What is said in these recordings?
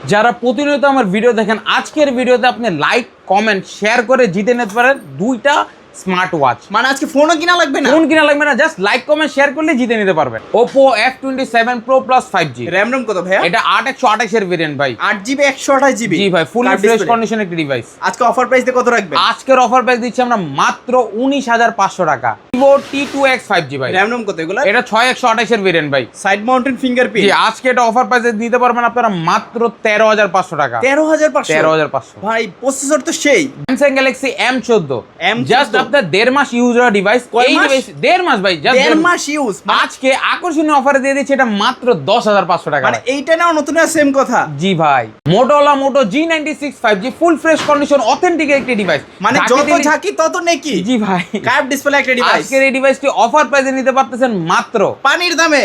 যারা প্রতিনিয়ত আমার ভিডিও দেখেন, আজকের ভিডিওতে আপনি লাইক কমেন্ট শেয়ার করে জিতে নিতে পারেন দুইটা স্মার্ট ওয়াচ। মানে আজকে ফোনও কিনা লাগবে না, ফোন কিনা লাগবে না, জাস্ট লাইক কমেন্ট শেয়ার করলে জিতে নিতে পারবেন। Oppo F27 Pro Plus 5G। RAM ROM কত ভাইয়া? এটা 8/128 এর ভেরিয়েন্ট ভাই। 8GB 128GB। জি ভাই, ফুলি ফ্রেশ কন্ডিশন একটি ডিভাইস। আজকে অফার প্রাইস দিয়ে কত রাখবেন? আজকের অফার প্রাইস দিচ্ছি আমরা মাত্র 19,500 টাকা। Vivo T2X 5G ভাই। র‍্যাম রম কত এগুলা? এটা 6/128 এর ভেরিয়েন্ট ভাই। Side mountain fingerprint. জি, আজকে এটা অফার প্রাইসে দিতে পারবেন আপনারা মাত্র 13,500 টাকা। 13,500 ভাই, প্রসেসর তো সেই। Samsung Galaxy M14 M14 just আপনার 1.5 মাস ইউজ করা ডিভাইস। এই ডিভাইস 1.5 মাস ভাই, জাস্ট 1.5 মাস ইউজ। আজকে আকর্ষণীয় অফারে দিয়ে দিচ্ছি এটা মাত্র 10,500 টাকা। মানে এইটা নাও নতুন সেম কথা। জি ভাই, Motorola Moto G96 5G full fresh condition authentic একটি ডিভাইস। মানে যত ঝাঁকি তত নেকি। জি ভাই, কার্ভ ডিসপ্লে একটা ডিভাইস। আজকের এই ডিভাইসটি অফার প্রাইসে নিতে পারতেছেন মাত্র পানির দামে।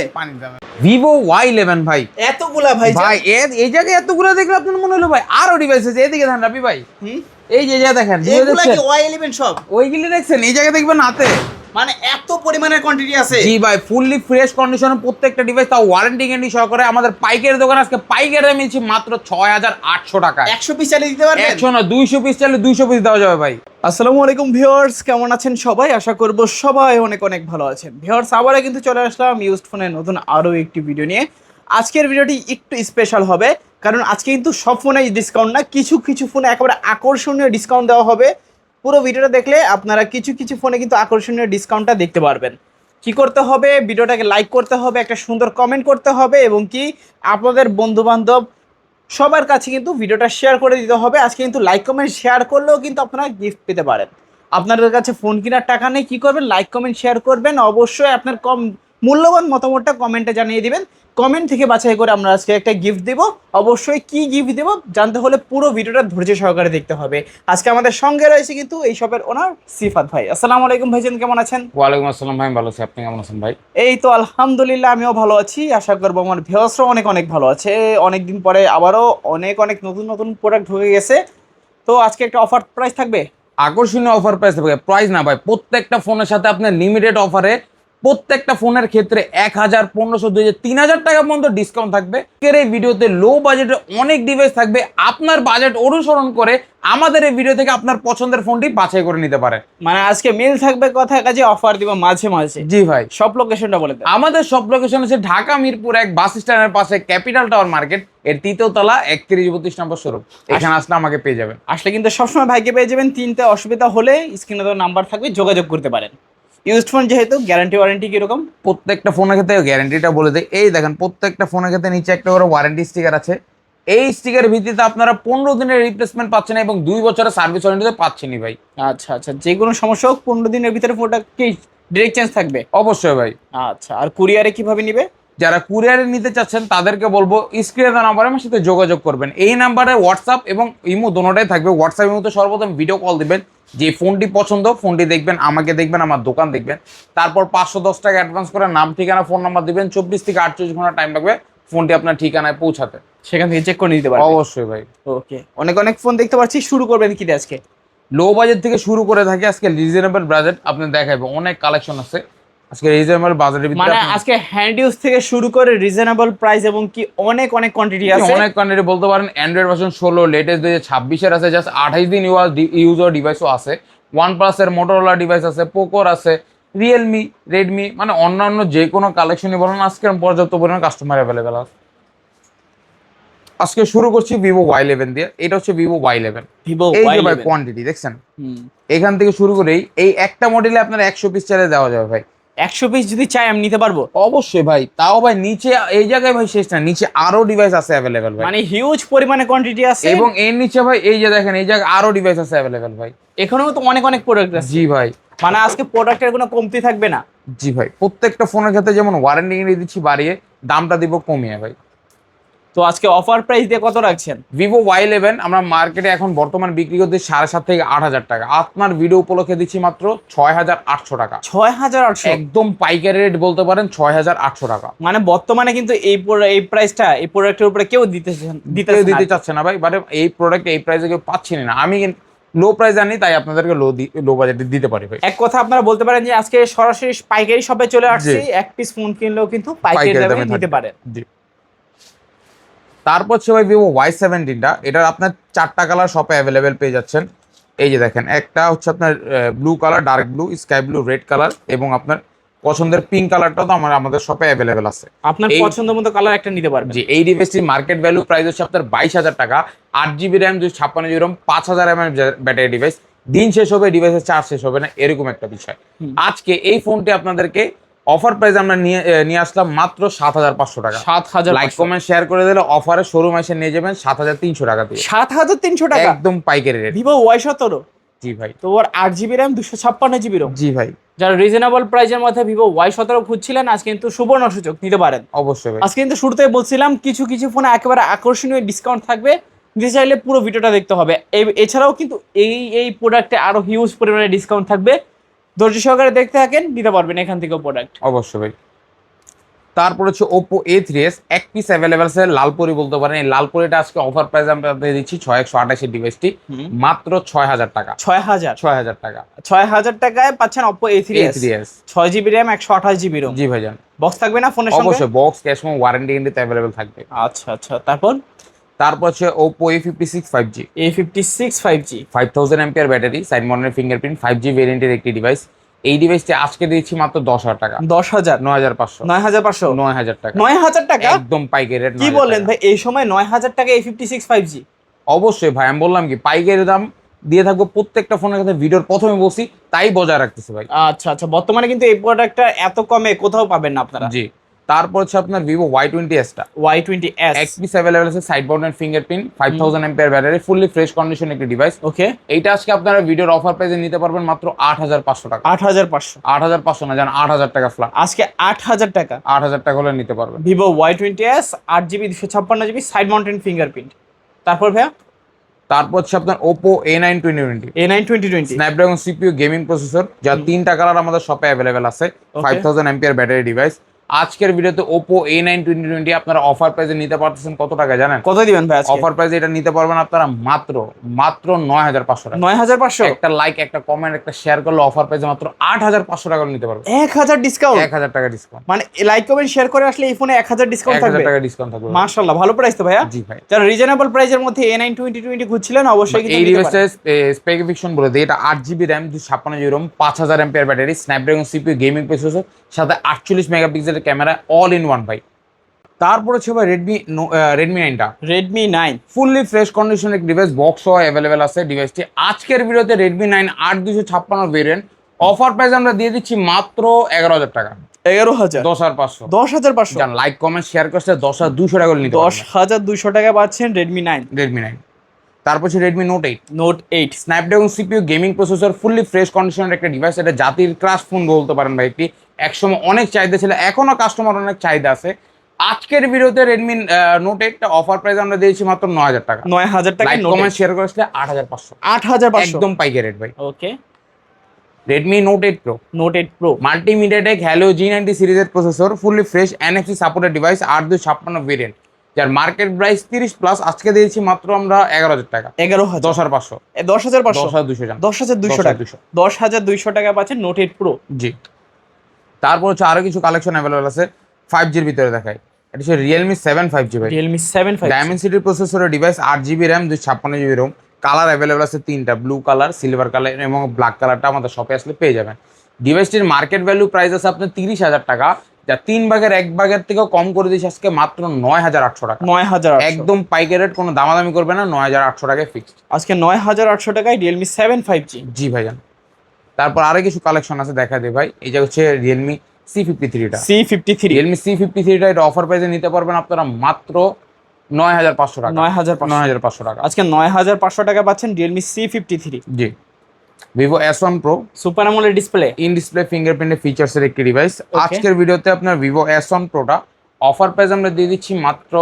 Vivo Y11 ভাই। এতগুলা ভাই ভাই এই জায়গায় এতগুলো দেখলে আপনার মনে হলো ভাই আরো ডিভাইস আছে। এদিকে ধান রাবি ভাই, এই যে দেখেন এগুলা কি Y11 সব? ওইগুলি দেখছেন, এই জায়গায় দেখবেন হাতে মানে এত পরিমাণের কোয়ান্টিটি আছে। জি ভাই, ফুললি ফ্রেশ কন্ডিশনে প্রত্যেকটা ডিভাইস, তাও ওয়ারেন্টি গ্যারান্টি সহকারে। আমাদের পাইকারি দোকান আজকে পাইকারি দামে মিলছে মাত্র 6,800 টাকা। 100 পিস চালিয়ে দিতে পারবেন? 100 না, 200 পিস চাইলে 200 পিস দেওয়া যাবে ভাই। আসসালামু আলাইকুম ভিউয়ার্স, কেমন আছেন সবাই? আশা করব সবাই অনেক অনেক ভালো আছেন। ভিউয়ার্স, আবারও কিন্তু চলে আসলাম ইউজড ফোনের নতুন আরো একটি ভিডিও নিয়ে। আজকের ভিডিওটি একটু স্পেশাল হবে, কারণ আজকে কিন্তু সব ফোনে ডিসকাউন্ট না, কিছু কিছু ফোনে একেবারে আকর্ষণীয় ডিসকাউন্ট দেওয়া হবে। পুরো ভিডিওটা দেখলে আপনারা কিছু কিছু ফোনে কিন্তু আকর্ষণীয় ডিসকাউন্টটা দেখতে পারবেন। কি করতে হবে? ভিডিওটাকে লাইক করতে হবে, একটা সুন্দর কমেন্ট করতে হবে, এবং কি আপনাদের বন্ধুবান্ধব সবার কাছে কিন্তু ভিডিওটা শেয়ার করে দিতে হবে। আজকে কিন্তু লাইক কমেন্ট শেয়ার করলেও কিন্তু আপনারা গিফট পেতে পারেন। আপনাদের কাছে ফোন কেনার টাকা নেই, কী করবেন? লাইক কমেন্ট শেয়ার করবেন, অবশ্যই আপনার মূল্যবান মতামতটা কমেন্টে জানিয়ে দিবেন। কমেন্ট থেকে বাছাই করে আমরা আজকে একটা গিফট দেব। অবশ্যই কি গিফট দেব জানতে হলে পুরো ভিডিওটা ধৈর্য সহকারে দেখতে হবে। আজকে আমাদের সঙ্গে রয়েছে কিন্তু এই শপের ওনার সিফাত ভাই। আসসালামু আলাইকুম ভাইজান, কেমন আছেন? ওয়ালাইকুম আসসালাম ভাই, ভালো আছি। আপনি কেমন আছেন ভাই? এই তো আলহামদুলিল্লাহ, আমিও ভালো আছি। আশা করবো আমার ভিউয়ার্সরাও অনেক অনেক ভালো আছে। অনেকদিন পরে আবারও অনেক অনেক নতুন নতুন প্রোডাক্ট ঢুকে গেছে। তো আজকে একটা অফার প্রাইস থাকবে, আকর্ষণীয় অফার প্রাইস থাকবে। প্রাইস না ভাই, প্রত্যেকটা ফোনের সাথে আপনার লিমিটেড অফারে প্রত্যেকটা ফোনের ক্ষেত্রে 1,000, 1,500, 2,000, 3,000 টাকা পর্যন্ত ডিসকাউন্ট থাকবে। এই ভিডিওতে লো বাজেটে অনেক ডিভাইস থাকবে। আপনার বাজেট অনুসরণ করে আমাদের এই ভিডিও থেকে আপনার পছন্দের ফোনটি বাছাই করে নিতে পারে। মানে আজকে মিল থাকবে, কথা কাজে অফার দিব মাঝে মাঝে। জি ভাই, সব লোকেশনটা বলে দেন। আমাদের সব লোকেশন আছে ঢাকা মিরপুর 1 বাস স্ট্যান্ডের পাশে ক্যাপিটাল টাওয়ার মার্কেট এর 3য় তলা 31-32 নম্বর শোরুম। এখানে আসলে আমাকে পেয়ে যাবেন। আসলে কিন্তু সবসময় ভাইকে পেয়ে যাবেন। তিনটা অসুবিধা হলে স্ক্রিনে তো নাম্বার থাকবে, যোগাযোগ করতে পারেন। ইউজড ফোন যেহেতু, গ্যারান্টি ওয়ারেন্টি কিরকম? প্রত্যেকটা ফোনের ক্ষেত্রে গ্যারান্টিটা বলে দেয়। এই দেখেন, প্রত্যেকটা ফোনের ক্ষেত্রে নিচে একটা করে ওয়ারেন্টি স্টিকার আছে। এই স্টিকারের ভিত্তিতে আপনারা 15 দিনের রিপ্লেসমেন্ট পাচ্ছেন এবং 2 বছরের সার্ভিস ওয়ারেন্টি পাচ্ছেনই ভাই। আচ্ছা আচ্ছা, যে কোনো সমস্যা হোক 15 দিনের ভিতরে ফোনটা কি ডিরেক্ট চেঞ্জ থাকবে? অবশ্যই ভাই। আচ্ছা, আর কুরিয়ারে কিভাবে নিবে? যারা কুরিয়ারে নিতে চাচ্ছেন তাদেরকে বলবো স্ক্রিনে দেওয়া নাম্বারে আমার সাথে যোগাযোগ করবেন। এই নাম্বারে হোয়াটসঅ্যাপ এবং ইমো দোনোটাই থাকবে। হোয়াটসঅ্যাপ ইমোতে সর্বপ্রথম ভিডিও কল দিবেন, যে ফোনটি পছন্দ ফোনটি দেখবেন, আমাকে দেখবেন, আমার দোকান দেখবেন। তারপর 510 টাকা অ্যাডভান্স করে নাম ঠিকানা ফোন নাম্বার দিবেন। 24 থেকে 48 ঘন্টা টাইম লাগবে ফোনটি আপনার ঠিকানায় পৌঁছাতে। সেখান থেকে চেক করে নিতে পারবেন। অবশ্যই ভাই। ওকে, অনেক অনেক ফোন দেখতে পাচ্ছি। শুরু করবেন কি দিয়ে আজকে? লো বাজেট থেকে শুরু করে থাকি, আজকে রিজনেবল বাজেট আপনি দেখাবো। অনেক কালেকশন আছে আজকে রিজনেবল বাজেটের ভিতরে। মানে আজকে হ্যান্ড ইউজ থেকে শুরু করে রিজনেবল প্রাইস, এবং কি অনেক অনেক কোয়ান্টিটি আছে। অনেক কোয়ান্টিটি বলতে পারেন। অ্যান্ড্রয়েড ভার্সন 16 লেটেস্ট 2026 এর আছে, জাস্ট 28 দিন ইউজার ডিভাইসও আছে। OnePlus এর, Motorola ডিভাইস আছে, পোকোর আছে, রিয়েলমি, রেডমি, মানে অন্যান্য যে কোনো কালেকশনই বলুন আজকে পর্যাপ্ত পরিমাণ কাস্টমার অ্যাভেলেবেল আছে। আজকে শুরু করছি Vivo Y11 দিয়ে। এটা হচ্ছে Vivo Y11। Vivo এই যে ভাই Y11 কোয়ান্টিটি দেখছেন, এখান থেকে শুরু করেই এই একটা মডেলে আপনার 100 পিস চাইলে দেওয়া যাবে ভাই। 100 পিস যদি চাই আমি নিতে পারবো? অবশ্যই ভাই। তাও ভাই নিচে এই জায়গায় ভাই শেষ না, নিচে আরো ডিভাইস আছে অ্যাভেলেবেল ভাই। মানে হিউজ পরিমাণে কোয়ান্টিটি আছে। এবং এর নিচে ভাই এই যে দেখেন, এই জায়গায় আরো ডিভাইস আছে অ্যাভেলেবেল ভাই। এখানেও তো অনেক অনেক প্রোডাক্ট আছে। জি ভাই, মানে আজকে প্রোডাক্টের কোনো কমতি থাকবে না। জি ভাই। প্রত্যেকটা ফোনের ক্ষেত্রে যেমন ওয়ারেন্টি নিয়ে দিচ্ছি বাড়িয়ে, দামটা দিব কমিয়ে ভাই। তো আজকে অফার প্রাইস দিয়ে কত রাখছেন? Vivo Y11 আমরা মার্কেটে এখন বর্তমান বিক্রি করতে 7,500 থেকে 8,000 টাকা। আপনার ভিডিও উপলক্ষে দিচ্ছি মাত্র 6,800 টাকা। 6,800 একদম পাইকারি রেট বলতে পারেন, 6,800 টাকা। মানে বর্তমানে কিন্তু এই প্রাইসটা এই প্রোডাক্টের উপরে কেউ দিতে চাচ্ছে না ভাই। মানে এই প্রোডাক্ট এই প্রাইসে কেউ পাচ্ছেন না। আমি লো প্রাইস জানি, তাই আপনাদেরকে লো বাজেটে দিতে পারি ভাই। এক কথা আপনারা বলতে পারেন যে আজকে সরাসরি পাইকারি শপে চলে আসছি, এক পিস ফোন কিনলেও কিন্তু পাইকারি দামে নিতে পারেন। জি। তারপর হচ্ছে ভাই ভিভো Y17টা, এটার আপনার 4টা কালার শপে অ্যাভেলেবেল পেয়ে যাচ্ছেন। এই যে দেখেন, একটা হচ্ছে আপনার blue colour, dark blue, sky blue, red colour এবং আপনার পছন্দের পিঙ্ক কালারটাও তো আমাদের শপে অ্যাভেলেবেল আছে। আপনার পছন্দ মতো কালার একটা নিতে পারবেন। জি, এই ডিভাইসটির মার্কেট ভ্যালু প্রাইস হচ্ছে আপনার 22,000 টাকা। 8GB RAM, 256GB ROM, 5000 mAh battery device. দিন শেষ হবে, ডিভাইসের চার্জ শেষ হবে না, এরকম একটা বিষয়। আজকে এই ফোনটি আপনাদেরকে অফার প্রাইস আমরা নিয়ে আসলাম মাত্র 7,500 টাকা। 7,000। লাইক কমেন্ট শেয়ার করে দিলে অফারে শোরুম এসে নিয়ে যাবেন 7,300 টাকা দিয়ে। 7,300 টাকা একদম পাইকারি রেট। Vivo Y17। জি ভাই। তো ওর 8GB র্যাম, 256GB ROM। জি ভাই। যারা রিজনেবল প্রাইসের মধ্যে ভিভো Y17 খুঁজছিলেন, আজকে কিন্তু সুবর্ণ সুযোগ, নিতে পারেন। অবশ্যই ভাই। আজকে কিন্তু শুরুতেই বলছিলাম কিছু কিছু ফোনে একেবারে আকর্ষণীয় ডিসকাউন্ট থাকবে, নিতে চাইলে পুরো ভিডিওটা দেখতে হবে। এছাড়াও কিন্তু এই প্রোডাক্টে আরো হিউজ পরিমাণে ডিসকাউন্ট থাকবে, ধৈর্য সহকারে দেখতে থাকেন, নিতে পারবেন এখান থেকেও প্রোডাক্ট। অবশ্যই ভাই। তারপর হচ্ছে Oppo A3s, এক পিস অ্যাভেলেবেল আছে, লালপরি বলতে পারেন। এই লালপরিটা আজকে অফার প্রাইস আমরা দিচ্ছি 6128 ডিভাইসটি মাত্র 6,000 টাকা। 6,000 টাকা। 6,000 টাকায় পাচ্ছেন Oppo A3s, 6GB RAM, 128GB ROM। জি ভাইজান। বক্স থাকবে না ফোনের সঙ্গে? অবশ্যই বক্স, ক্যাশ মেমো, ওয়ারেন্টি কিন্তু অ্যাভেলেবেল থাকবে। আচ্ছা আচ্ছা। তারপর হচ্ছে Oppo A56 5G, A56 5G, 5000 mAh battery, side mounted fingerprint, 5G ভেরিয়েন্টের একটি ডিভাইস। এই ডিভাইসটি আজকে দিচ্ছি মাত্র 10,000 টাকা। 10,000, 9,500, 9,500, 9,000 টাকা। 9,000 টাকা একদম পাইকারি রেট। কি বলেন ভাই, এই সময় 9,000 টাকা A56 5G? অবশ্যই ভাই, আমি বললাম কি পাইকারি দাম দিয়ে থাকবো প্রত্যেকটা ফোনের কথা, ভিডিওর প্রথমে বলছি, তাই বজায় রাখতেছে ভাই। আচ্ছা আচ্ছা। বর্তমানে কিন্তু এই প্রোডাক্টটা এত কমে কোথাও পাবেন না আপনারা। জি। তারপর হচ্ছে আপনার ভিভো Y20s টা, Y20s এক পিস অ্যাভেলেবল আছে, side mounted fingerprint, 5000 mAh battery, fully fresh condition একটি ডিভাইস। ওকে। এইটা আজকে আপনারা ভিডিওর অফার প্রাইসে নিতে পারবেন মাত্র 8,500 টাকা। 8,500, 8,500 না, জান 8,000 টাকা ফ্ল্যাট। আজকে 8,000 টাকা 8,000 টাকা হলে নিতে পারবেন। Vivo Y20s, 8GB 256GB, side mounted fingerprint. তারপর ভাইয়া তারপর হচ্ছে আপনার Oppo A9 2020, A9 2020, Snapdragon CPU gaming processor, যার 3টা কালার আমাদের শপে অ্যাভেলেবেল আছে, 5000 mAh ব্যাটারি ডিভাইস। আজকের ভিডিওতে Oppo A9 2020 আপনারা অফার প্রাইসে নিতে পারতেছেন কত টাকা জানেন? কত দিবেন ভাই আজকে? অফার প্রাইসে এটা নিতে পারবেন আপনারা মাত্র 9,500 টাকা। 9,500। একটা লাইক, একটা কমেন্ট, একটা শেয়ার করলে অফার প্রাইসে মাত্র 8,500 টাকা নিতে পারবেন। 1000 ডিসকাউন্ট? 1,000 টাকা ডিসকাউন্ট। মানে লাইক কমেন্ট শেয়ার করে আসলে এই ফোনে 1000 ডিসকাউন্ট থাকবে? 1,000 টাকা ডিসকাউন্ট থাকবে। মাশাআল্লাহ, ভালো প্রাইস তো ভাইয়া। জি ভাই। যারা রিজনেবল প্রাইসের মধ্যে A9 2020 খুঁজছিলেন, অবশ্যই কিন্তু এই নিতে পারেন। ডিভাইসের স্পেসিফিকেশন বলে দিই, এটা 8GB RAM, 256GB ROM, 5000 mAh battery, Snapdragon CPU gaming processor, সাথে 48 মেগাপিক্সেলের ক্যামেরা, অল ইন ওয়ান ভাই। তারপর হচ্ছে ভাই Redmi 9টা, Redmi 9 ফুললি ফ্রেশ কন্ডিশনের ডিভাইস, বক্স সহ অ্যাভেলেবেল আছে ডিভাইসটি। আজকের ভিডিওতে Redmi 9 8256 ভেরিয়েন্ট অফার প্রাইস আমরা দিয়ে দিচ্ছি মাত্র 11,000 টাকা। 11,000, 10,500, 10,500। জান লাইক কমেন্ট শেয়ার করতে 10,200 টাকা নিতে পারবেন। 10,200 টাকা পাচ্ছেন Redmi 9। Redmi 9। তারপর হচ্ছে Redmi Note 8, Note 8, Snapdragon CPU gaming processor, fully fresh কন্ডিশনের একটা ডিভাইস। এটা জাতির ক্রাশ ফোন বলতে পারেন ভাই। একটি একসময় অনেক চাহিদা ছিল, এখনো কাস্টমার অনেক চাহিদা আছে। আজকের ভিডিওতে Redmi Note 8 টা অফার প্রাইস আমরা দিয়েছি মাত্র 9,000 টাকা। 9,000 টাকা লাইক Note কমেন্ট শেয়ার করে আসলে 8,500, 8,500 একদম পাইকারি রেট ভাই। Okay. Redmi Note 8 Pro, Note 8 Pro, multimedia tech Helio G90 সিরিজের processor, fully fresh NFC supported device, 8256 variant, যার মার্কেট প্রাইস 30 প্লাস। আজকে দিয়েছি মাত্র আমরা 11,000 টাকা। 11,000, 10,500, 10,500, 10,200 জান, 10,200 টাকা, 10,200 টাকা পাচ্ছেন Note 8 Pro। জি। তারপর হচ্ছে আরো কিছু কালেকশন অ্যাভেলেবল আছে 5G এর ভিতরে দেখাই। এটা হচ্ছে Realme 7 5G ভাই, Realme 7 5G, Dimensity প্রসেসরের device, 8GB RAM, 256GB ROM, colour available আছে 3টা, ব্লু কালার, সিলভার কালার এবং ব্ল্যাক কালারটা আমাদের শপে আসলে পেয়ে যাবেন। ডিভাইসটির মার্কেট ভ্যালু প্রাইস আছে আপনার 30,000 টাকা, যা 1/3 থেকেও কম করে দিয়েছি আজকে মাত্র 9,800 টাকা। 9,800, একদম পাইকারি রেট, কোনো দামাদামি করবে না, 9,800 টাকায় ফিক্সড। আজকে 9,800 টাকায় Realme 7 5G। জি ভাইজান। তারপর আরো কিছু কালেকশন আছে দেখা দে ভাই। এই যে হচ্ছে Realme C53 টা, C53, Realme C53 টা, এটা অফার প্রাইসে নিতে পারবেন আপনারা মাত্র 9,500 টাকা। 9,500 টাকা। আজকে 9,500 টাকা পাচ্ছেন Realme C53। জি। Vivo S1 Pro, super AMOLED display, in display ফিঙ্গারপ্রিন্টের ফিচার্সের একটি ডিভাইস। আজকের ভিডিওতে আপনার Vivo S1 Pro টা অফার প্রাইস আমরা দিয়ে দিচ্ছি মাত্র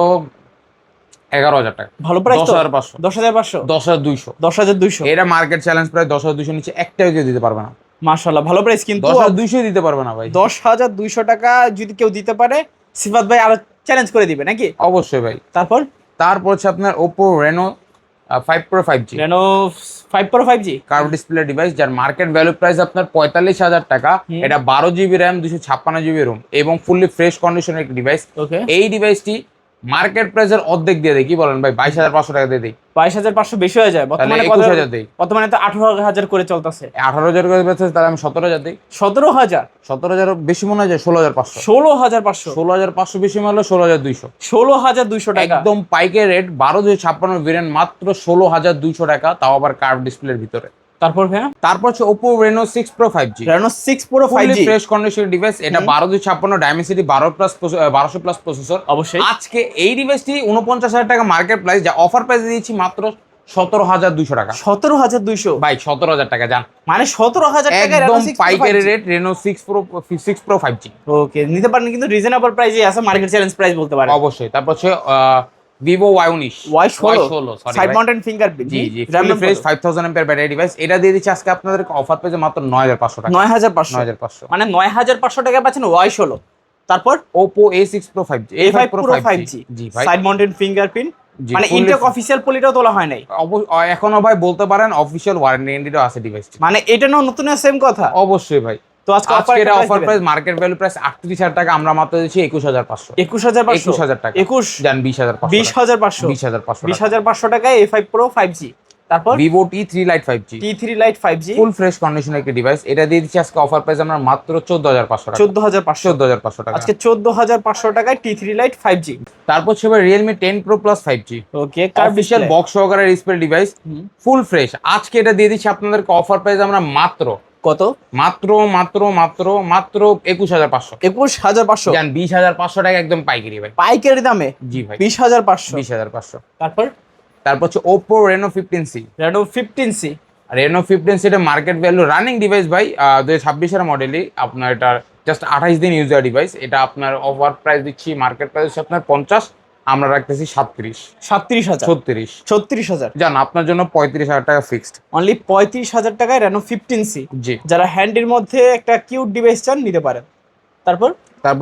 11,000 টাকা। ভালো প্রাইস তো। 10,500, 10,500, 10,200, 10,200। এটা মার্কেট চ্যালেঞ্জ প্রায় 10,200 নিচে একটাও কেউ দিতে পারবে না। মাশাআল্লাহ, ভালো প্রাইস কিন্তু। 10,200 দিতে পারবে না ভাই। 10,200 টাকা যদি কেউ দিতে পারে, সিফাত ভাই আরো চ্যালেঞ্জ করে দিবে নাকি? অবশ্যই ভাই। তারপর হচ্ছে আপনার Oppo Reno 5 Pro 5G, Reno 5 Pro 5G, curve display device, যার মার্কেট ভ্যালু প্রাইস আপনার 45,000 টাকা। এটা 12GB RAM, 256GB ROM এবং ফুললি ফ্রেশ কন্ডিশনের একটি ডিভাইস। ওকে। এই ডিভাইসটি মার্কেট প্রাইসের অর্ধেক দিয়ে দেই, কি বলেন ভাই? 22,500 টাকা দিয়ে দেই। 22,500 বেশি হয়ে যায় তাহলে বর্তমানে। 21,000 দেই। বর্তমানে তো 18,000 করে চলতেছে। 18,000 করে বেচে, তাহলে আমি 17,000 দিই। 17,000? 17,000 বেশি মনে হয় যে 16,500। 16,500? 16,500 বেশি মনে হলো 16,200। 16,200 টাকা একদম পাইকারি রেট, 12,256 ভেরিয়েন্ট মাত্র 16,200 টাকা, তাও আবার কার্ভ ডিসপ্লের ভিতরে। তারপর ভাইয়া তারপর হচ্ছে Oppo Reno 6 Pro 5G, Reno 6 Pro 5G fresh condition device. এটা 12,256 Dimensity 1200 প্লাস প্রসেসর। অবশ্যই। আজকে এই ডিভাইসটি 49,000 টাকা মার্কেট প্রাইস, যা অফার প্রাইস দিয়েছি মাত্র 17,200 টাকা। 17,200? ভাই 17,000 টাকা যান, মানে 17,000 টাকা একদম পাইকারি রেট Reno 6 Pro 5G। ওকে, নিতে পারেন, কিন্তু রিজনেবল প্রাইসে আছে, মার্কেট চ্যালেঞ্জ প্রাইস বলতে পারেন। অবশ্যই। তারপর হচ্ছে Vivo Y19 Y16 side mountain fingerprint. জি জি, fully fresh 5000 mAh battery device. এটা দিয়ে দিচ্ছি আজকে আপনাদেরকে অফার পেজে মাত্র 9,500 টাকা। 9,500? মানে 9,500 টাকা পাচ্ছেন Y16। তারপর Oppo A6 Pro 5G, A5 Pro 5G জি ভাই, সাইড মাউন্টেন ফিঙ্গারপ্রিন্ট। জি, মানে fully ইনটেক অফিশিয়াল পলিটাও তোলা হয় নাই এখনো ভাই বলতে পারেন অফিশিয়াল ওয়ারেন্টিও আছে ডিভাইসটি। মানে এটা না নতুন সেম কথা। অবশ্যই ভাই। তো আজকে offer price, market value price 38,000 টাকা, আমরা মাত্র দিচ্ছি 21,500। 21,500 টাকা। 21 জান 20,500। 20,500 20,500 টাকায় A5 Pro 5G। তারপর Vivo T3 Lite 5G, T3 Lite 5G full fresh condition একটি ডিভাইস। এটা দিয়ে দিচ্ছি আজকে অফার প্রাইস আমরা মাত্র 14,500 টাকা। 14,500 14,500 টাকা। আজকে 14,500 টাকায় T3 Lite 5G। তারপর হচ্ছে Realme 10 Pro Plus 5G, ওকে, অফিশিয়াল বক্স সহকারে ডিসপ্লে ডিভাইস, ফুল ফ্রেশ। আজকে এটা দিয়ে দিচ্ছি আপনাদেরকে অফার প্রাইস আমরা মাত্র কত? মাত্র মাত্র মাত্র মাত্র 21,500। 21,500? জান 20,500 টাকা, একদম পাইকারি ভাই, পাইকারি দামে। জি ভাই, 20,500। 20,500। তারপর হচ্ছে Oppo Reno 15C। Reno 15C Reno 15C এটা মার্কেট ভ্যালু রানিং ডিভাইস ভাই, 2026 এর মডেলই। আপনার এটা জাস্ট 28 দিন ইউজার ডিভাইস। এটা আপনার অফার প্রাইস দিচ্ছি, মার্কেট প্রাইস হচ্ছে আপনার 50, আমরা রাখতেছি 37। 37,000? 36,000? জান আপনার জন্য 35,000 টাকা ফিক্সড। অনলি 35,000 টাকায় Reno 15C। জি, যারা হ্যান্ডির মধ্যে একটা কিউট ডিভাইস চান নিতে পারেন। তারপর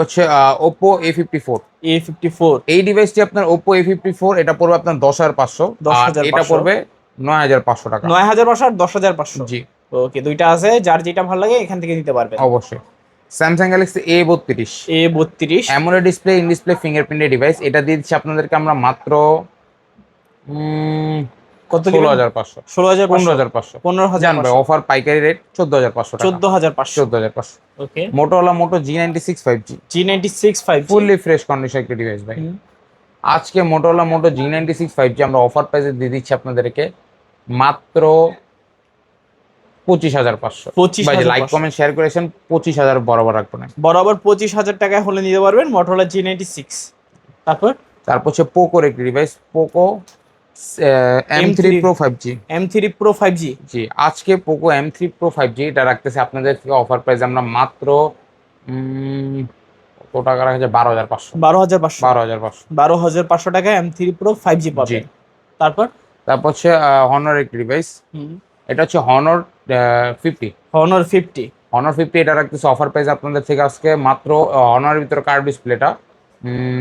হচ্ছে Oppo A54। A54 এই ডিভাইসটি আপনার Oppo A54, এটা পড়বে আপনার 10,500, আর এটা পড়বে 9,500 টাকা। 9,500 আর 10,500? জি, ওকে, দুইটা আছে, যার যেটা ভালো লাগে এখান থেকে নিতে পারবেন। অবশ্যই। Samsung Galaxy A32, A32 AMOLED display, in display ফিঙ্গারপ্রিন্টের ডিভাইস। এটা দিয়ে দিচ্ছি আপনাদেরকে আমরা মাত্র কত? 16,500। 16,500? 15,000? জান ভাই অফার পাইকারি রেট 14,500 টাকা। 14,500? 14,500। ওকে, Motorola Moto G96 5G, G96 5G fully fresh condition একটা ডিভাইস ভাই। আজকে Motorola Moto G96 5G আমরা অফার প্রাইসে দিয়ে দিচ্ছি আপনাদেরকে মাত্র 25,500। 25,500? ভাই লাইক কমেন্ট শেয়ার করেছেন, 25,000 বরাবর রাখবো না। বরাবর 25,000 টাকায় হলে নিতে পারবেন Motorola G96। তারপর হচ্ছে পোকোর একটি device, Poco M3 Pro 5G। M3 Pro 5G জি, আজকে পোকো M3 Pro 5G এটা রাখতেছে আপনাদের থেকে অফার প্রাইস আমরা মাত্র কত টাকা রাখছে? 12,500। 12,500? 12,500। 12,500 টাকায় M3 Pro 5G পাবেন। তারপর হচ্ছে Honor একটি ডিভাইস, এটা হচ্ছে Honor 50। Honor 50? Honor 50 এটা রাখতেছে অফার প্রাইস আপনাদের থেকে আজকে মাত্র, Honor এর ভিতরে কার্ভ ডিসপ্লেটা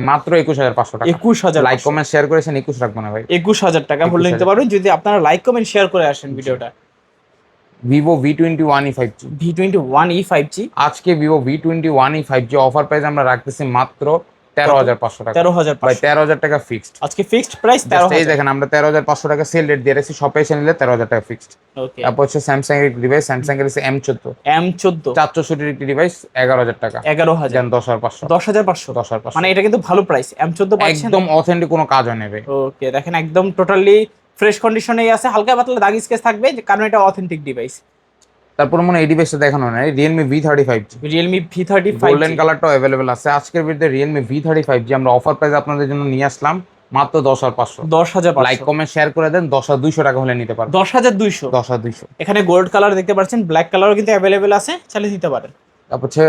মাত্র 21,500 টাকা। 21,000? লাইক কমেন্ট শেয়ার করেছেন, 21 রাখবো না ভাই। 21,000 টাকা হলে নিতে পারবেন যদি আপনারা লাইক কমেন্ট শেয়ার করে আসেন ভিডিওটা। Vivo V21e 5G, V21e 5G আজকে Vivo V21e 5G offer price আমরা রাখতেছি মাত্র 13,500 টাকা। 13,500? ভাই 13,000 টাকা ফিক্সড। আজকে ফিক্সড প্রাইস এই 13,000। দেখেন আমরা 13,500 টাকা সেল রেট দিয়ে রেখেছি, শপে এসে নিলে 13,000 টাকা ফিক্সড। ওকে, তারপর হচ্ছে স্যামসাং এর device, Samsung Galaxy M14। M14 464 একটি ডিভাইস, 11,000 টাকা। 11,000? জান 10,500। 10,500? 10,500 মানে এটা কিন্তু ভালো প্রাইস। M14 পাচ্ছেন একদম অথেন্টিক, কোনো কাজ হয় না ভাই। ওকে, দেখেন একদম টোটালি ফ্রেশ কন্ডিশনেই আছে, হালকা পাতলা দাগ স্কেচ থাকবে কারণ এটা অথেন্টিক ডিভাইস। তারপর মনে হয় এই ডিভাইসটা দেখানো না, Realme V35G, Realme V35 golden কালারটাও अवेलेबल আছে। আজকের ভিডিওতে Realme V35G আমরা অফার প্রাইস আপনাদের জন্য নিয়ে আসলাম মাত্র 10,500। 10,500? লাইক কমেন্ট শেয়ার করে দেন, 10,200 টাকা হলে নিতে পারবেন। 10,200? 10,200। এখানে গোল্ড কালার দেখতে পাচ্ছেন, ব্ল্যাক কালারও কিন্তু অ্যাভেলেবেল আছে, চাইলে নিতে পারেন। তারপর হচ্ছে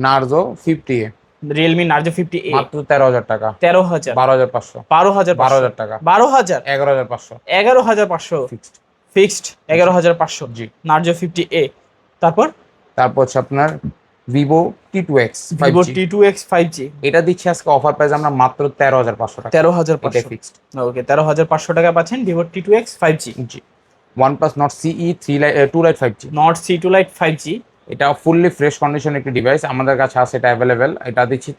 Narzo 50A, Realme Narzo 50A মাত্র 13,000 টাকা। 13,000? 12,500। 12,000? 12,000 টাকা। 12,000? 11,500 11,500 ফিক্সড। ফিক্সড 11,500 জি। Narzo 50A। তারপর হচ্ছে আপনার Vivo T2X Vivo 5G, T2X 5G এটা দিচ্ছি আজকে অফার প্রাইস আমরা মাত্র 13,500 টাকা। 13,500? এটা ফিক্সড। ওকে, 13,500 টাকা পাচ্ছেন Vivo T2X 5G। জি। OnePlus Nord CE 2 Lite 5G, Nord C2 Lite 5G এটা ফুললি ফ্রেশ কন্ডিশন একটি ডিভাইস, আমাদের কাছে আছে, এটা অ্যাভেলেবেল। এটা দিচ্ছি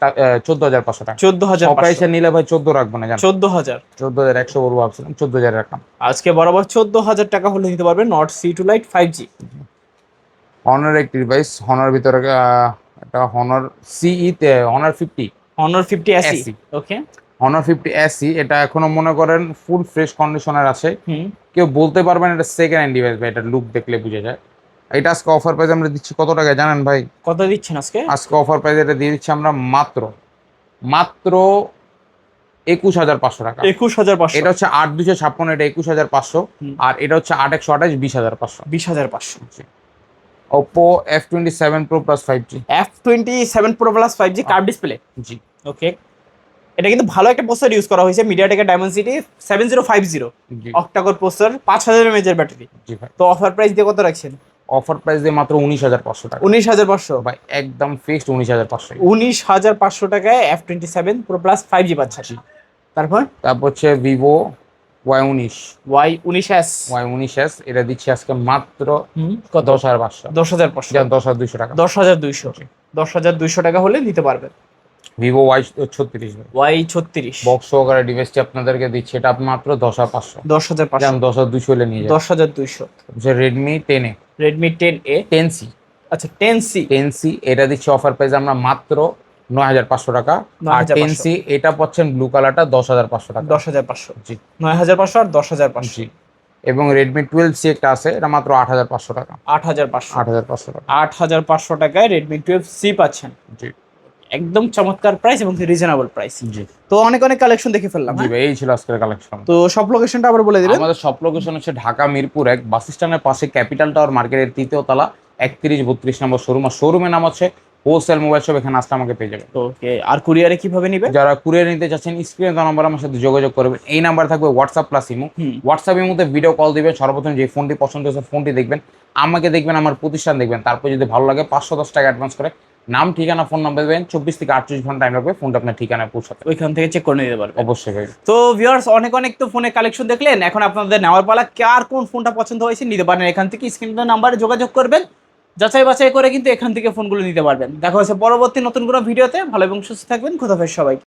14,500 টাকা। 14,000, শপে এসে নিলে ভাই 14 রাখবো না, জান 14,000। 14,100 বলবো, ভাবছিলাম 14,000 রাখলাম। আজকে বরাবর 14,000 টাকা হলে নিতে পারবেন not C2 Lite 5G। Honours একটি ডিভাইস, হনার ভিতরে এটা হনার সিই তে হনার 50 Honor 50 SE। SE। ওকে। হনার 50 SE, এটা এখনো মনে করেন ফুল ফ্রেশ কন্ডিশনের আছে। কেউ বলতে পারবেন এটা সেকেন্ড হ্যান্ড ডিভাইস ভাই, এটা লুক দেখলে বুঝে যায়। এটা আজকে অফার প্রাইস আমরা দিচ্ছি কত টাকায় জানেন ভাই? কত দিচ্ছেন আজকে? আজকে অফার প্রাইস এটা দিয়ে দিচ্ছি আমরা মাত্র 21,500 টাকা। 21,500। এটা হচ্ছে 8,256, এটা 21,500। আর এটা হচ্ছে 8,128, 20,500। 20,500। Oppo F27 Pro Plus 5G। F27 Pro Plus 5G curve display. জি ওকে। এটা কিন্তু ভালো একটা প্রসেসর ইউজ করা হয়েছে, মিডিয়াটেকের Dimensity 7050 জি অক্টাকোর প্রসেসর, 5000 mAh এর ব্যাটারি। জি ভাই, তো অফার প্রাইস দিয়ে কত রাখছেন? অফার প্রাইস দিয়ে মাত্র 19,500 টাকা 19,500। ভাই, একদম ফিক্সড 19,500। 19,500 টাকায় F27 Pro Plus 5G পাচ্ছেন। জি। তারপর হচ্ছে Vivo Y19। Y19s। Y19s এটা দিচ্ছি আজকে মাত্র কত? 10,500। 10,500। জান 10,200 টাকা। 10,200। 10,200 টাকা হলে নিতে পারবেন। Vivo Y36 ভাই, Y36 বক্স সহকারে ডিভাইসটি আপনাদেরকে দিচ্ছি, এটা মাত্র 10,500। 10,500। জান 10,200 হলে নিয়ে যান। 10,200। Redmi 10A, Redmi 10A। 10C। আচ্ছা 10C। 10C এটা দিচ্ছি অফার প্রাইস আমরা মাত্র 9,500 টাকা। আর 10C এটা পাচ্ছেন ব্লু কালারটা 10,500 টাকা। 10,500। জি 9,500 আর 10,500। জি। এবং Redmi 12C একটা আছে, এটা মাত্র 8,500 টাকা। 8,500। 8,500 টাকা। 8,500 টাকায় Redmi 12C পাচ্ছেন। জি একদম চমৎকার প্রাইস এবং রিজনেবল প্রাইস। জি তো অনেক অনেক কালেকশন দেখে ফেললাম। জি ভাই, এই ছিল আজকের কালেকশন। তো সব লোকেশনটা আবার বলে দিবেন। আমাদের সব লোকেশন হচ্ছে ঢাকা মিরপুর 1 বাস স্ট্যান্ডের পাশে ক্যাপিটাল টাওয়ার মার্কেটের 3য় তলা 31-32 নম্বর শোরুম। আর শোরুমের নাম হচ্ছে হোলসেল মোবাইল শপ, এখানে আসলে আমাকে পেয়ে যাবেন। ওকে। আর কুরিয়ারে কিভাবে নিবে? যারা কুরিয়ার নিতে চাচ্ছেন স্ক্রিনে দেওয়া নাম্বার আমার সাথে যোগাযোগ করবেন। এই নাম্বার থাকবে হোয়াটসঅ্যাপ প্লাস ইমো। হোয়াটসঅ্যাপ ইমোতে ভিডিও কল দিবেন, সর্বপ্রথম যে ফোনটি পছন্দ হয়েছে ফোনটি দেখবেন, আমাকে দেখবেন, আমার প্রতিষ্ঠান দেখবেন, তারপর যদি ভালো লাগে 510 টাকা অ্যাডভান্স করে নাম ঠিকানা ফোন নাম্বার দেবেন। 24 থেকে 48 ঘন্টা টাইম লাগবে ফোনটা আপনার ঠিকানায় পৌঁছাতে। ওইখান থেকে চেক করে নিতে পারবেন। অবশ্যই ভাই। তো ভিউয়ার্স অনেক অনেক তো ফোনে কালেকশন দেখলেন, এখন আপনাদের নেওয়ার পালা, কার কোন ফোনটা পছন্দ হয়েছে নিতে পারেন। এখান থেকে স্ক্রিনে নাম্বারে যোগাযোগ করবেন, যাচাই বাছাই করে কিন্তু এখান থেকে ফোনগুলো নিতে পারবেন। দেখা হচ্ছে পরবর্তী নতুন কোনো ভিডিওতে। ভালো এবং সুস্থ থাকবেন। খোদা হাফেজ সবাই।